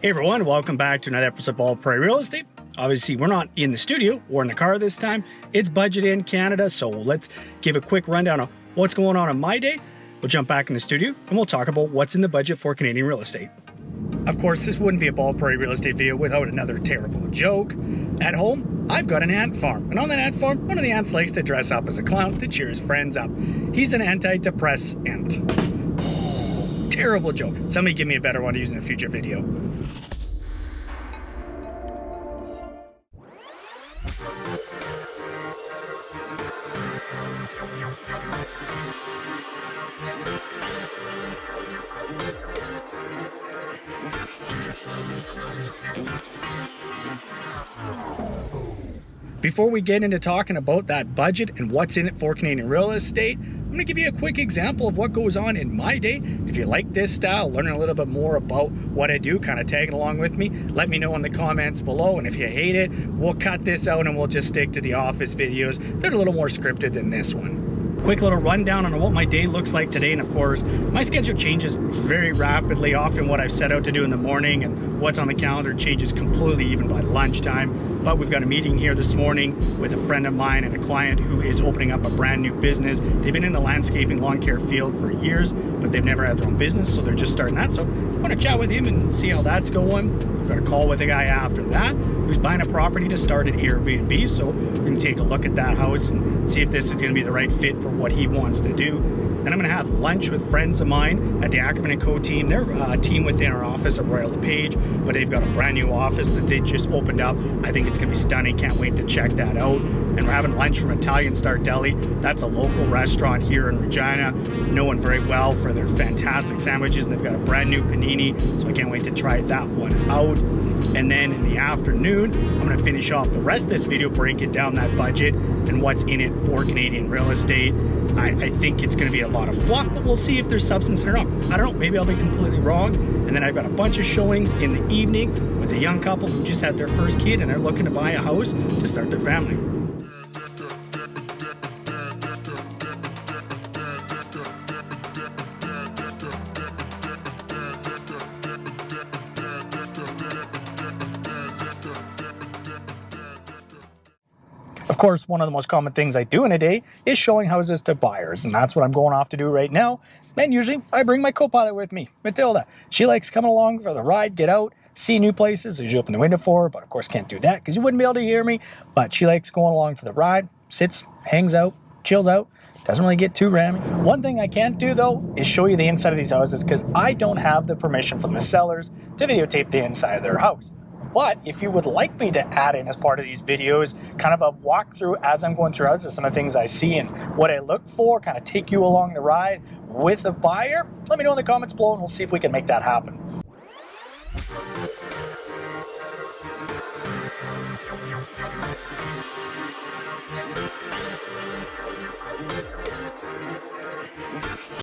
Hey everyone, welcome back to another episode of Bald Prairie Real Estate. Obviously, we're not in the studio, we're in the car this time. It's budget in Canada, so let's give a quick rundown of what's going on my day. We'll jump back in the studio and we'll talk about what's in the budget for Canadian real estate. Of course, this wouldn't be a Bald Prairie Real Estate video without another terrible joke. At home, I've got an ant farm, and on that ant farm, one of the ants likes to dress up as a clown to cheer his friends up. He's an antidepressant ant. Terrible joke. Somebody give me a better one to use in a future video. Before we get into talking about that budget and what's in it for Canadian real estate, I'm going to give you a quick example of what goes on in my day. If you like this style, learning a little bit more about what I do, kind of tagging along with me, let me know in the comments below. And if you hate it, we'll cut this out and we'll just stick to the office videos. They're a little more scripted than this one. Quick little rundown on what my day looks like today, and of course my schedule changes very rapidly. Often what I've set out to do in the morning and what's on the calendar changes completely even by lunchtime. But we've got a meeting here this morning with a friend of mine and a client who is opening up a brand new business. They've been in the landscaping lawn care field for years, but they've never had their own business, so they're just starting that. So I want to chat with him and see how that's going. We've got a call with a guy after that who's buying a property to start an Airbnb, so we're going to take a look at that house and see if this is going to be the right fit for what he wants to do. Then I'm going to have lunch with friends of mine at the Ackerman & Co team. They're a team within our office at Royal LePage, but they've got a brand new office that they just opened up. I think it's going to be stunning. Can't wait to check that out. And we're having lunch from Italian Star Deli. That's a local restaurant here in Regina, known very well for their fantastic sandwiches. And they've got a brand new panini, so I can't wait to try that one out. And then in the afternoon, I'm going to finish off the rest of this video, breaking down that budget and what's in it for Canadian real estate. I think it's going to be a lot of fluff, but we'll see if there's substance in it or not. I don't know, maybe I'll be completely wrong. And then I've got a bunch of showings in the evening with a young couple who just had their first kid and they're looking to buy a house to start their family. Of course, one of the most common things I do in a day is showing houses to buyers, and that's what I'm going off to do right now. And usually I bring my co-pilot with me, Matilda. She likes coming along for the ride, get out, see new places. I usually open the window for her, but of course can't do that because you wouldn't be able to hear me. But she likes going along for the ride, sits, hangs out, chills out, doesn't really get too rammy. One thing I can't do though is show you the inside of these houses because I don't have the permission from the sellers to videotape the inside of their house. But if you would like me to add in as part of these videos, kind of a walkthrough as I'm going through houses, some of the things I see and what I look for, kind of take you along the ride with a buyer, let me know in the comments below and we'll see if we can make that happen.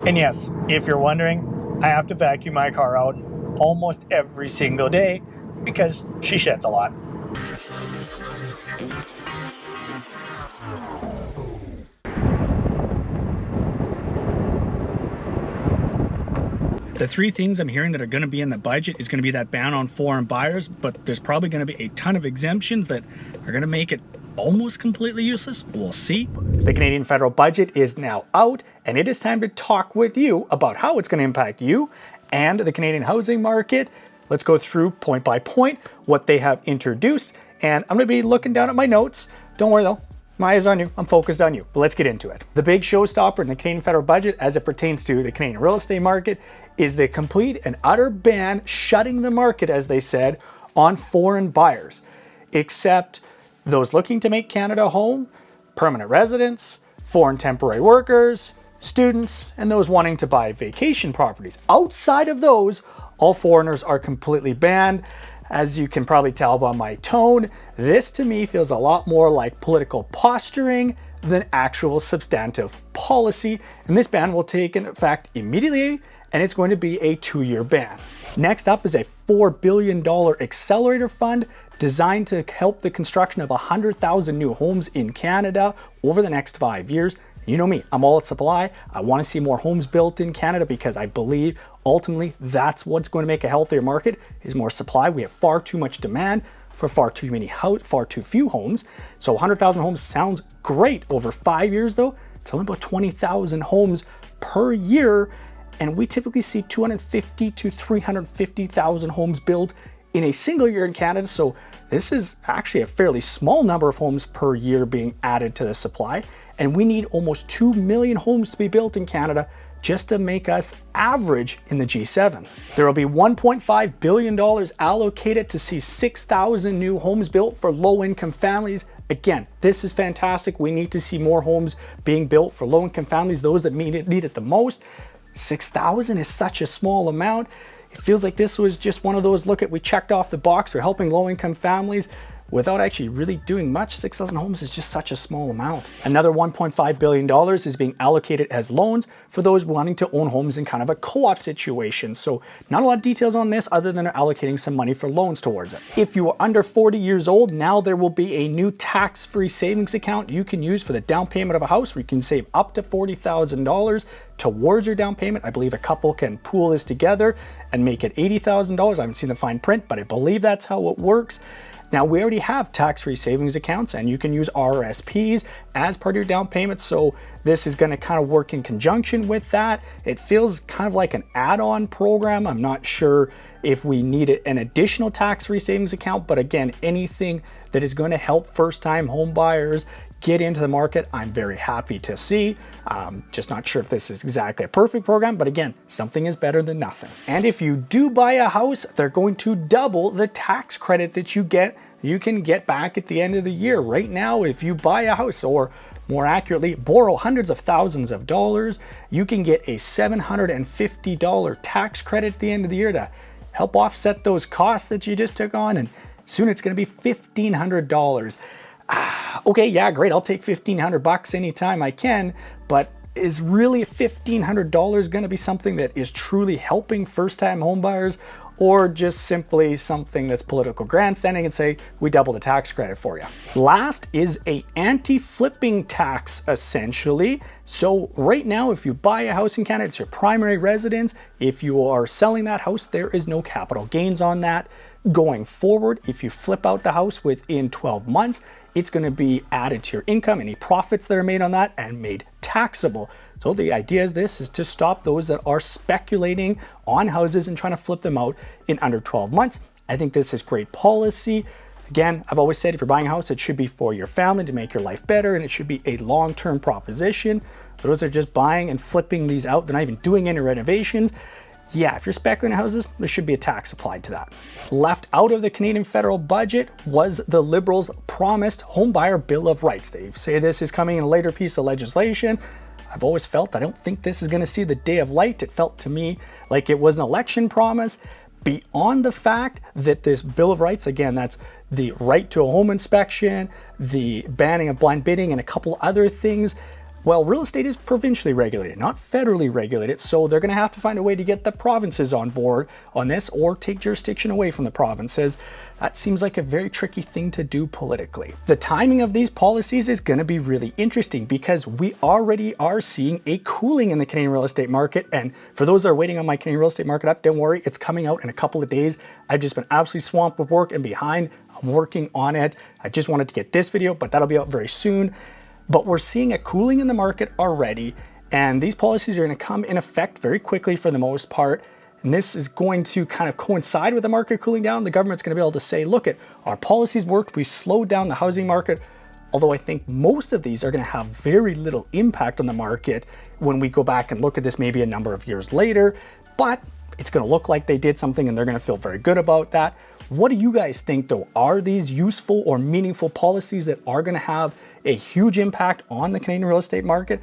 And yes, if you're wondering, I have to vacuum my car out almost every single day because she sheds a lot. The three things I'm hearing that are going to be in the budget is going to be that ban on foreign buyers, but there's probably going to be a ton of exemptions that are going to make it almost completely useless. We'll see. The Canadian federal budget is now out, and it is time to talk with you about how it's going to impact you and the Canadian housing market. Let's go through point by point what they have introduced, and I'm going to be looking down at my notes. Don't worry though, my eyes on you, I'm focused on you, but let's get into it. The big showstopper in the Canadian federal budget as it pertains to the Canadian real estate market is the complete and utter ban, shutting the market, as they said, on foreign buyers, except those looking to make Canada home, permanent residents, foreign temporary workers, students, and those wanting to buy vacation properties. Outside of those, all foreigners are completely banned. As you can probably tell by my tone, this to me feels a lot more like political posturing than actual substantive policy. And this ban will take effect immediately, and it's going to be a 2-year ban. Next up is a $4 billion accelerator fund designed to help the construction of 100,000 new homes in Canada over the next 5 years. You know me, I'm all at supply. I want to see more homes built in Canada because I believe ultimately that's what's going to make a healthier market is more supply. We have far too much demand for far too few homes. So 100,000 homes sounds great. Over 5 years though, it's only about 20,000 homes per year. And we typically see 250 to 350,000 homes built in a single year in Canada. So this is actually a fairly small number of homes per year being added to the supply. And we need almost 2 million homes to be built in Canada just to make us average in the G7. There will be $1.5 billion allocated to see 6,000 new homes built for low-income families. Again, this is fantastic. We need to see more homes being built for low-income families, those that need it the most. 6,000 is such a small amount. It feels like this was just one of those, we checked off the box for helping low-income families without actually really doing much. 6,000 homes is just such a small amount. Another $1.5 billion is being allocated as loans for those wanting to own homes in kind of a co-op situation. So not a lot of details on this other than allocating some money for loans towards it. If you are under 40 years old, now there will be a new tax-free savings account you can use for the down payment of a house where you can save up to $40,000 towards your down payment. I believe a couple can pool this together and make it $80,000. I haven't seen the fine print, but I believe that's how it works. Now, we already have tax-free savings accounts and you can use RRSPs as part of your down payment. So this is going to kind of work in conjunction with that. It feels kind of like an add-on program. I'm not sure if we need an additional tax-free savings account, but again, anything that is going to help first-time home buyers get into the market, I'm very happy to see. Just not sure if this is exactly a perfect program, but again, something is better than nothing. And if you do buy a house, they're going to double the tax credit that you can get back at the end of the year. Right now, if you buy a house, or more accurately, borrow hundreds of thousands of dollars, you can get a $750 tax credit at the end of the year to help offset those costs that you just took on. And soon it's going to be $1,500. Okay, yeah, great. I'll take $1,500 anytime I can, but is really $1,500 going to be something that is truly helping first-time homebuyers, or just simply something that's political grandstanding and say, we double the tax credit for you? Last is a anti-flipping tax, essentially. So right now, if you buy a house in Canada, it's your primary residence. If you are selling that house, there is no capital gains on that. Going forward, if you flip out the house within 12 months, it's going to be added to your income, any profits that are made on that, and made taxable. So the idea is to stop those that are speculating on houses and trying to flip them out in under 12 months. I think this is great policy. Again, I've always said if you're buying a house, it should be for your family to make your life better, and it should be a long-term proposition. Those that are just buying and flipping these out, they're not even doing any renovations. Yeah, if you're speculating houses, there should be a tax applied to that. Left out of the Canadian federal budget was the Liberals' promised homebuyer Bill of Rights. They say this is coming in a later piece of legislation. I've always felt I don't think this is going to see the day of light. It felt to me like it was an election promise. Beyond the fact that this Bill of Rights, again, that's the right to a home inspection, the banning of blind bidding, and a couple other things. Well, real estate is provincially regulated, not federally regulated, so they're going to have to find a way to get the provinces on board on this or take jurisdiction away from the provinces. That seems like a very tricky thing to do politically. The timing of these policies is going to be really interesting because we already are seeing a cooling in the Canadian real estate market. And for those that are waiting on my Canadian real estate market up, don't worry, it's coming out in a couple of days. I've just been absolutely swamped with work and behind. I'm working on it. I just wanted to get this video, but that'll be out very soon. But we're seeing a cooling in the market already, and these policies are going to come in effect very quickly for the most part. And this is going to kind of coincide with the market cooling down. The government's going to be able to say, look, our policies worked, we slowed down the housing market. Although I think most of these are going to have very little impact on the market when we go back and look at this maybe a number of years later. But it's going to look like they did something and they're going to feel very good about that. What do you guys think though? Are these useful or meaningful policies that are going to have a huge impact on the Canadian real estate market?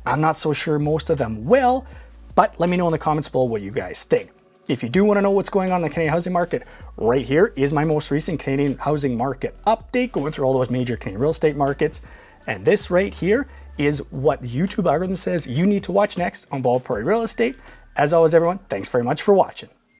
I'm not so sure most of them will, but let me know in the comments below what you guys think. If you do want to know what's going on in the Canadian housing market, right here is my most recent Canadian housing market update, going through all those major Canadian real estate markets. And this right here is what the YouTube algorithm says you need to watch next on Bald Prairie Real Estate. As always, everyone, thanks very much for watching.